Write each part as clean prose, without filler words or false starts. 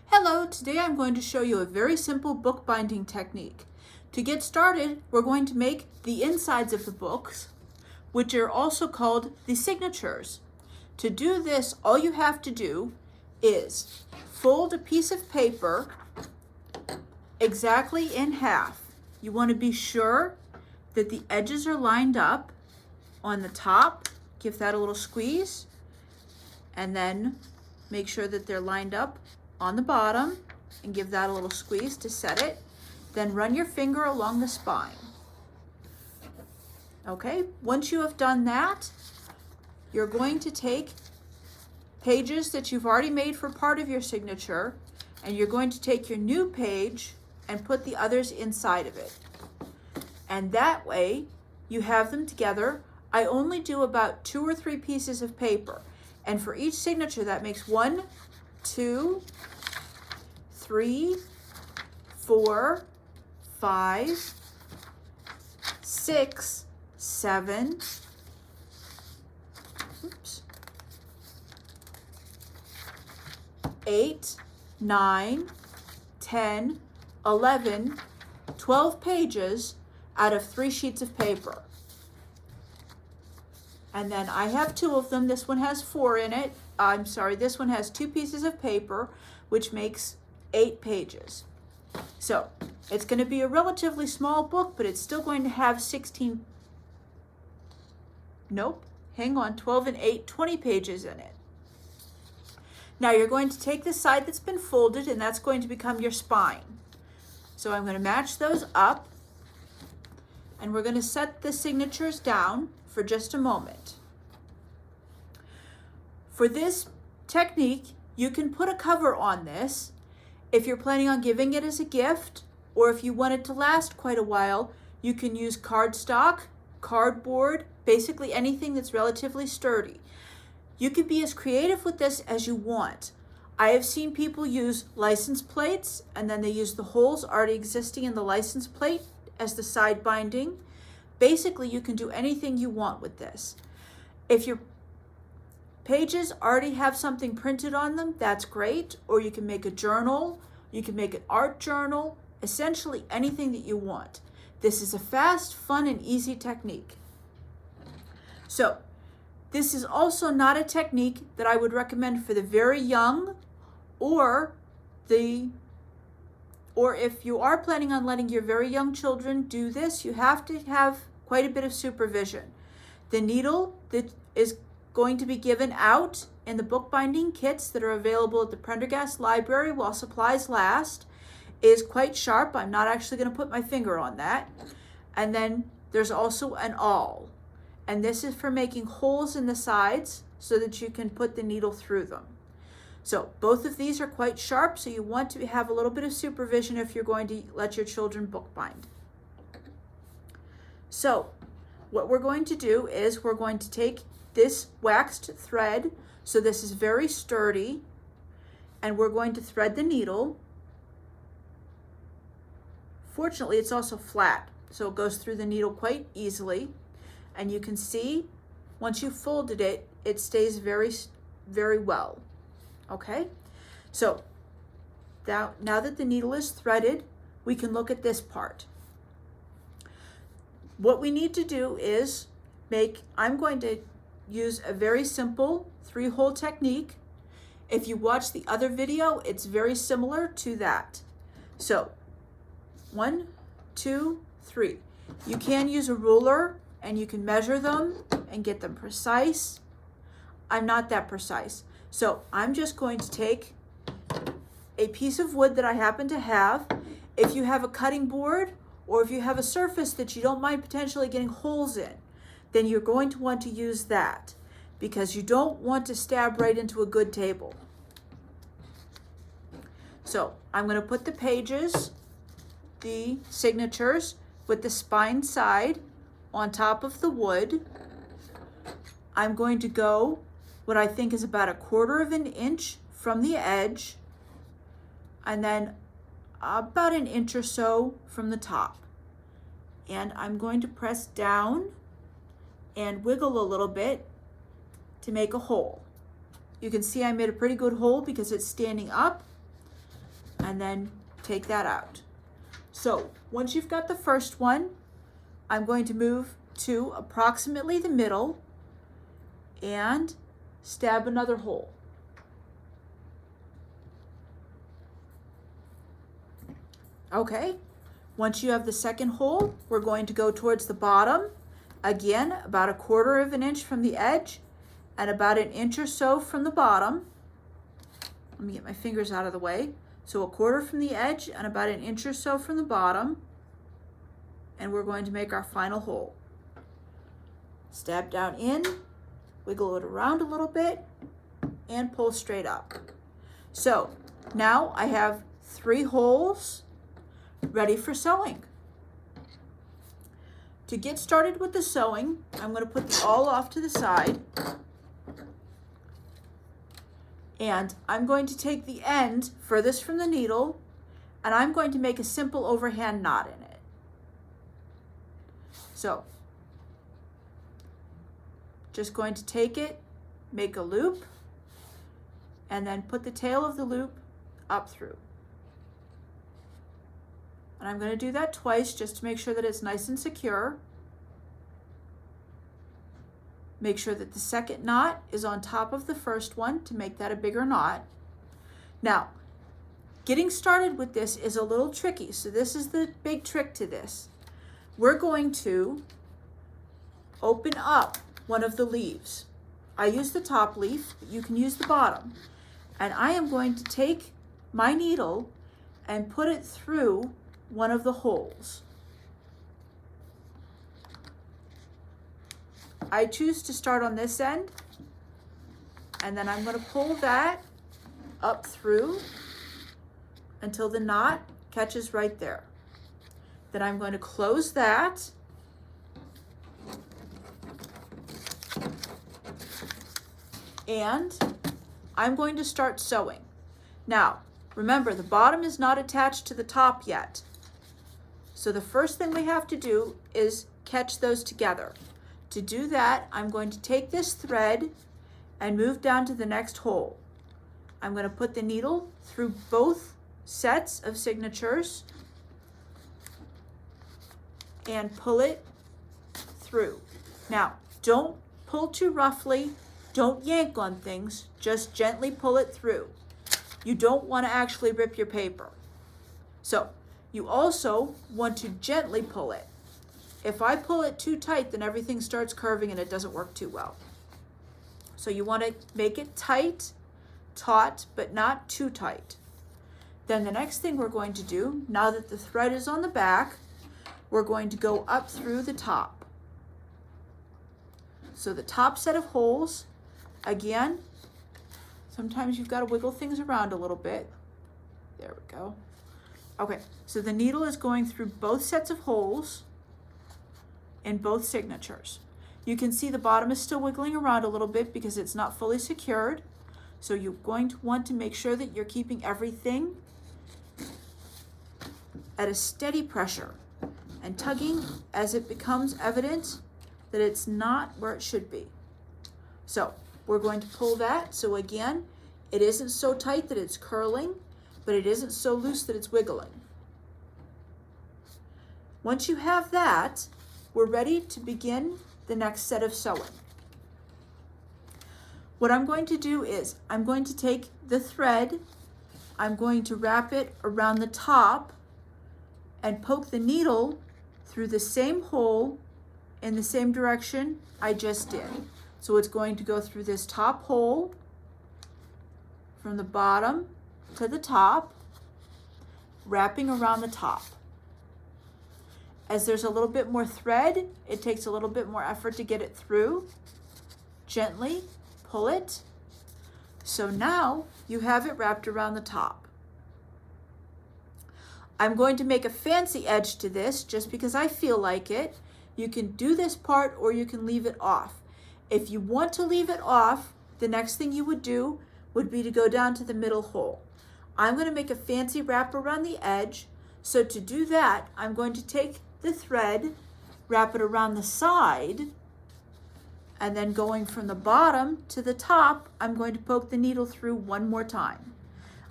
Hello, today I'm going to show you a very simple bookbinding technique. To get started, we're going to make the insides of the books, which are also called the signatures. To do this, all you have to do is fold a piece of paper exactly in half. You want to be sure that the edges are lined up on the top. Give that a little squeeze, and then make sure that they're lined up on the bottom and give that a little squeeze to set it. Then run your finger along the spine. Okay, once you have done that, you're going to take pages that you've already made for part of your signature, and you're going to take your new page and put the others inside of it. And that way you have them together. I only do about 2 or 3 pieces of paper, and for each signature that makes 1, 2, 3, 4, 5, 6, 7, 8, 9, 10, 11, 12 pages out of 3 sheets of paper. And then I have 2 of them. This one has 4 in it. I'm sorry, this one has 2 pieces of paper, which makes 8 pages. So it's going to be a relatively small book, but it's still going to have 12 and 8, 20 pages in it. Now you're going to take the side that's been folded, and that's going to become your spine. So I'm going to match those up, and we're going to set the signatures down for just a moment. For this technique, you can put a cover on this if you're planning on giving it as a gift, or if you want it to last quite a while. You can use cardstock, cardboard, basically anything that's relatively sturdy. You can be as creative with this as you want. I have seen people use license plates, and then they use the holes already existing in the license plate as the side binding. Basically, you can do anything you want with this. If your pages already have something printed on them, that's great. Or you can make a journal, you can make an art journal, essentially anything that you want. This is a fast, fun, and easy technique. So, this is also not a technique that I would recommend for the very young, or if you are planning on letting your very young children do this, you have to have quite a bit of supervision. The needle that is going to be given out in the bookbinding kits that are available at the Prendergast Library while supplies last is quite sharp. I'm not actually going to put my finger on that. And then there's also an awl. And this is for making holes in the sides so that you can put the needle through them. So both of these are quite sharp, so you want to have a little bit of supervision if you're going to let your children bookbind. So what we're going to do is we're going to take this waxed thread, so this is very sturdy, and we're going to thread the needle. Fortunately, it's also flat, so it goes through the needle quite easily. And you can see, once you've folded it, it stays very, very well. Okay? So, now that the needle is threaded, we can look at this part. What we need to do is I'm going to use a very simple 3-hole technique. If you watch the other video, it's very similar to that. So, 1, 2, 3. You can use a ruler, and you can measure them and get them precise. I'm not that precise. So I'm just going to take a piece of wood that I happen to have. If you have a cutting board, or if you have a surface that you don't mind potentially getting holes in, then you're going to want to use that, because you don't want to stab right into a good table. So I'm going to put the pages, the signatures, with the spine side on top of the wood. I'm going to go what I think is about 1/4 of an inch from the edge, and then about 1 inch or so from the top. And I'm going to press down and wiggle a little bit to make a hole. You can see I made a pretty good hole because it's standing up. and then take that out. So once you've got the first one, I'm going to move to approximately the middle and stab another hole. Okay, once you have the second hole, we're going to go towards the bottom, again about 1/4 of an inch from the edge and about 1 inch or so from the bottom. Let me get my fingers out of the way. So 1/4 from the edge and about 1 inch or so from the bottom. And we're going to make our final hole. Stab down in, wiggle it around a little bit, and pull straight up. So now I have 3 holes ready for sewing. To get started with the sewing, I'm going to put the awl off to the side. And I'm going to take the end furthest from the needle, and I'm going to make a simple overhand knot in it. So, just going to take it, make a loop, and then put the tail of the loop up through. And I'm going to do that twice just to make sure that it's nice and secure. Make sure that the second knot is on top of the first one to make that a bigger knot. Now, getting started with this is a little tricky, so this is the big trick to this. We're going to open up one of the leaves. I use the top leaf, but you can use the bottom. And I am going to take my needle and put it through one of the holes. I choose to start on this end, and then I'm going to pull that up through until the knot catches right there. Then I'm going to close that, and I'm going to start sewing. Now, remember, the bottom is not attached to the top yet. So the first thing we have to do is catch those together. To do that, I'm going to take this thread and move down to the next hole. I'm going to put the needle through both sets of signatures and pull it through. Now, don't pull too roughly, don't yank on things, just gently pull it through. You don't want to actually rip your paper. So, you also want to gently pull it. If I pull it too tight, then everything starts curving and it doesn't work too well. So you want to make it tight, taut, but not too tight. Then the next thing we're going to do, now that the thread is on the back, we're going to go up through the top. So the top set of holes, again, sometimes you've got to wiggle things around a little bit. There we go. Okay, so the needle is going through both sets of holes in both signatures. You can see the bottom is still wiggling around a little bit because it's not fully secured. So you're going to want to make sure that you're keeping everything at a steady pressure and tugging as it becomes evident that it's not where it should be. So we're going to pull that. So again, it isn't so tight that it's curling, but it isn't so loose that it's wiggling. Once you have that, we're ready to begin the next set of sewing. What I'm going to do is I'm going to take the thread, I'm going to wrap it around the top and poke the needle through the same hole in the same direction I just did. So it's going to go through this top hole from the bottom to the top, wrapping around the top. As there's a little bit more thread, it takes a little bit more effort to get it through. Gently pull it. So now you have it wrapped around the top. I'm going to make a fancy edge to this just because I feel like it. You can do this part or you can leave it off. If you want to leave it off, the next thing you would do would be to go down to the middle hole. I'm going to make a fancy wrap around the edge. So to do that, I'm going to take the thread, wrap it around the side, and then going from the bottom to the top, I'm going to poke the needle through one more time.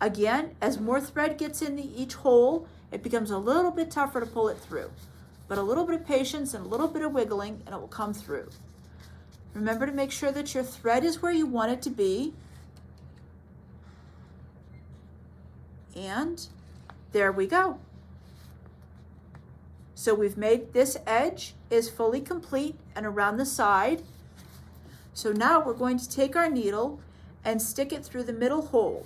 Again, as more thread gets in each hole, it becomes a little bit tougher to pull it through. But a little bit of patience and a little bit of wiggling and it will come through. Remember to make sure that your thread is where you want it to be. And there we go. So we've made this edge is fully complete and around the side. So now we're going to take our needle and stick it through the middle hole.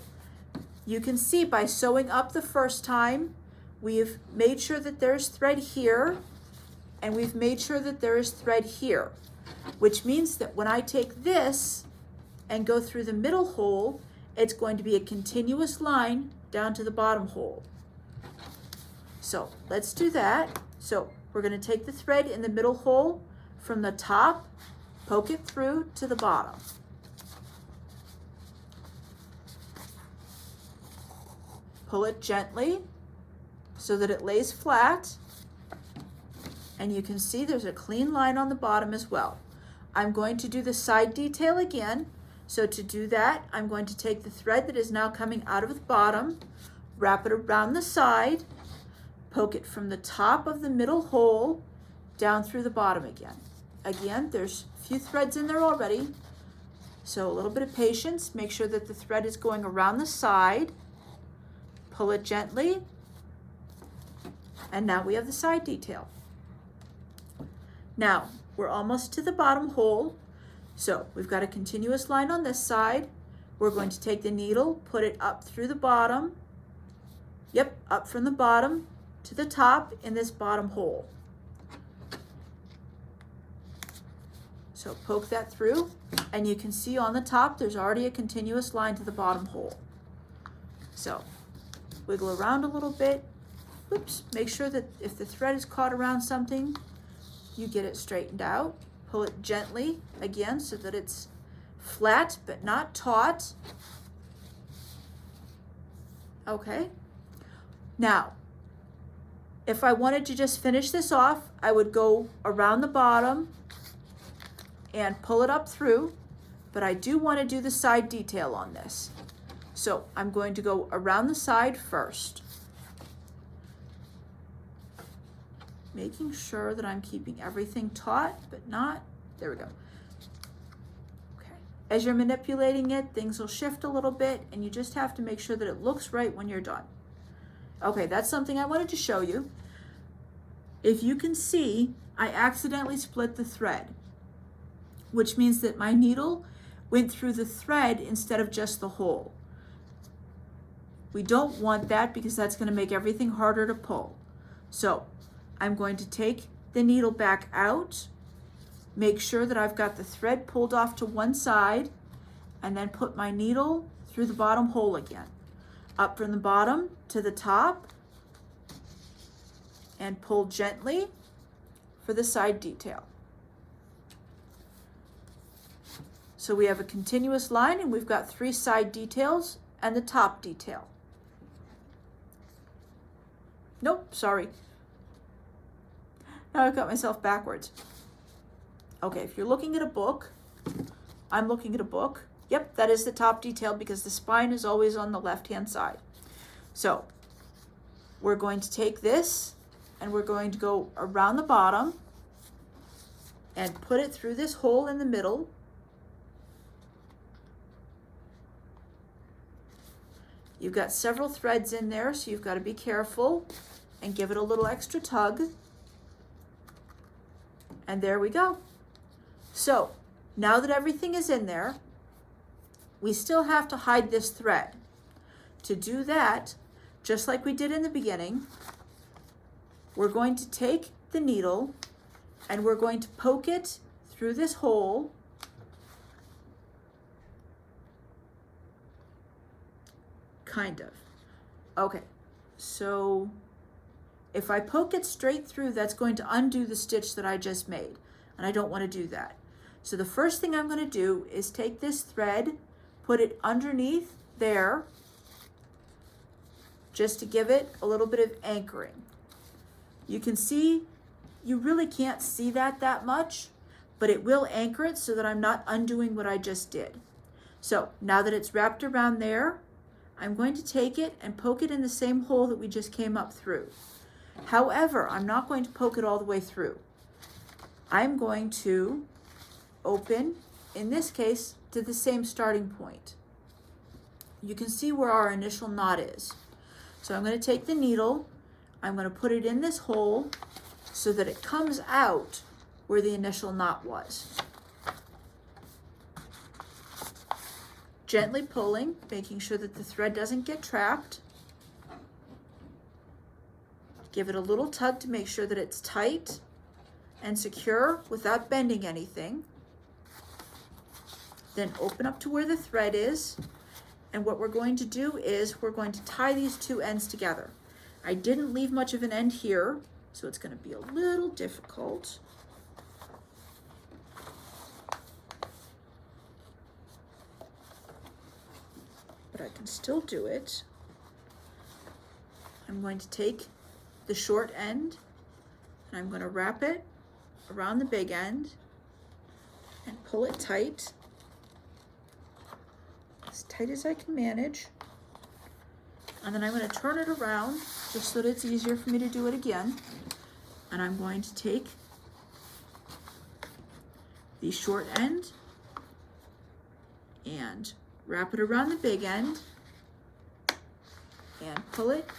You can see by sewing up the first time, we've made sure that there's thread here and we've made sure that there is thread here, which means that when I take this and go through the middle hole, it's going to be a continuous line down to the bottom hole. So let's do that. So we're going to take the thread in the middle hole from the top, poke it through to the bottom. Pull it gently so that it lays flat. And you can see there's a clean line on the bottom as well. I'm going to do the side detail again. So to do that, I'm going to take the thread that is now coming out of the bottom, wrap it around the side, poke it from the top of the middle hole down through the bottom again. Again, there's a few threads in there already. So a little bit of patience. Make sure that the thread is going around the side. Pull it gently. And now we have the side detail. Now, we're almost to the bottom hole. So we've got a continuous line on this side. We're going to take the needle, put it up through the bottom. Yep, up from the bottom to the top in this bottom hole. So poke that through, and you can see on the top there's already a continuous line to the bottom hole. So wiggle around a little bit. Oops, make sure that if the thread is caught around something, you get it straightened out. Pull it gently again so that it's flat but not taut. Okay. Now, if I wanted to just finish this off, I would go around the bottom and pull it up through, but I do want to do the side detail on this. So I'm going to go around the side first, making sure that I'm keeping everything taut, but not, there we go. Okay. As you're manipulating it, things will shift a little bit, and you just have to make sure that it looks right when you're done. Okay, that's something I wanted to show you. If you can see, I accidentally split the thread, which means that my needle went through the thread instead of just the hole. We don't want that because that's going to make everything harder to pull. So I'm going to take the needle back out, make sure that I've got the thread pulled off to one side, and then put my needle through the bottom hole again. Up from the bottom to the top, and pull gently for the side detail. So we have a continuous line, and we've got 3 side details and the top detail. Nope, sorry. Now I've got myself backwards. Okay, if you're looking at a book, I'm looking at a book. Yep, that is the top detail because the spine is always on the left-hand side. So we're going to take this and we're going to go around the bottom and put it through this hole in the middle. You've got several threads in there, so you've got to be careful and give it a little extra tug. And there we go. So now that everything is in there, we still have to hide this thread. To do that, just like we did in the beginning, we're going to take the needle and we're going to poke it through this hole. Kind of. Okay, so if I poke it straight through, that's going to undo the stitch that I just made, and I don't want to do that. So the first thing I'm going to do is take this thread, put it underneath there, just to give it a little bit of anchoring. You can see, you really can't see that much, but it will anchor it so that I'm not undoing what I just did. So now that it's wrapped around there, I'm going to take it and poke it in the same hole that we just came up through. However, I'm not going to poke it all the way through. I'm going to open, in this case, to the same starting point. You can see where our initial knot is. So I'm going to take the needle, I'm going to put it in this hole so that it comes out where the initial knot was. Gently pulling, making sure that the thread doesn't get trapped. Give it a little tug to make sure that it's tight and secure without bending anything. Then open up to where the thread is. And what we're going to do is we're going to tie these two ends together. I didn't leave much of an end here, so it's going to be a little difficult. But I can still do it. I'm going to take the short end and I'm going to wrap it around the big end and pull it tight as I can manage. And then I'm going to turn it around just so that it's easier for me to do it again. And I'm going to take the short end and wrap it around the big end and pull it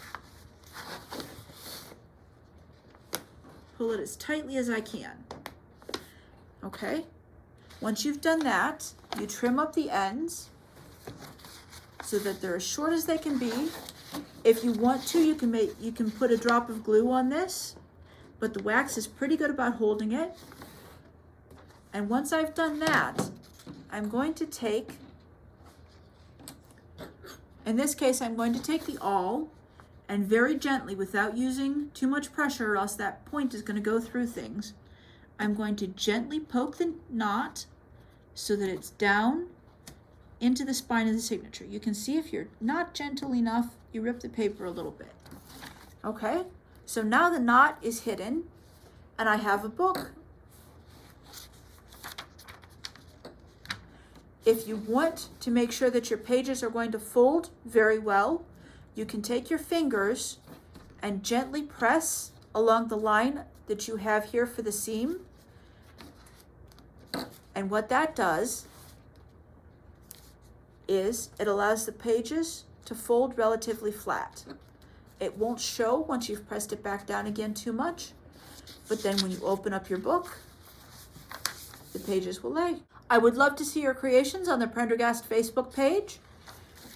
as tightly as I can. Okay? Once you've done that, you trim up the ends so that they're as short as they can be. If you want to, you can put a drop of glue on this, but the wax is pretty good about holding it. And once I've done that, I'm going to take, in this case, I'm going to take the awl and very gently, without using too much pressure or else that point is going to go through things, I'm going to gently poke the knot so that it's down into the spine of the signature. You can see if you're not gentle enough, you rip the paper a little bit. Okay, so now the knot is hidden and I have a book. If you want to make sure that your pages are going to fold very well, you can take your fingers and gently press along the line that you have here for the seam. And what that does is it allows the pages to fold relatively flat. It won't show once you've pressed it back down again too much, but then when you open up your book, the pages will lay. I would love to see your creations on the Prendergast Facebook page,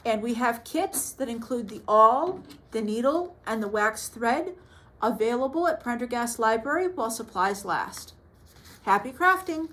and we have kits that include the awl, the needle, and the wax thread available at Prendergast Library while supplies last. Happy crafting!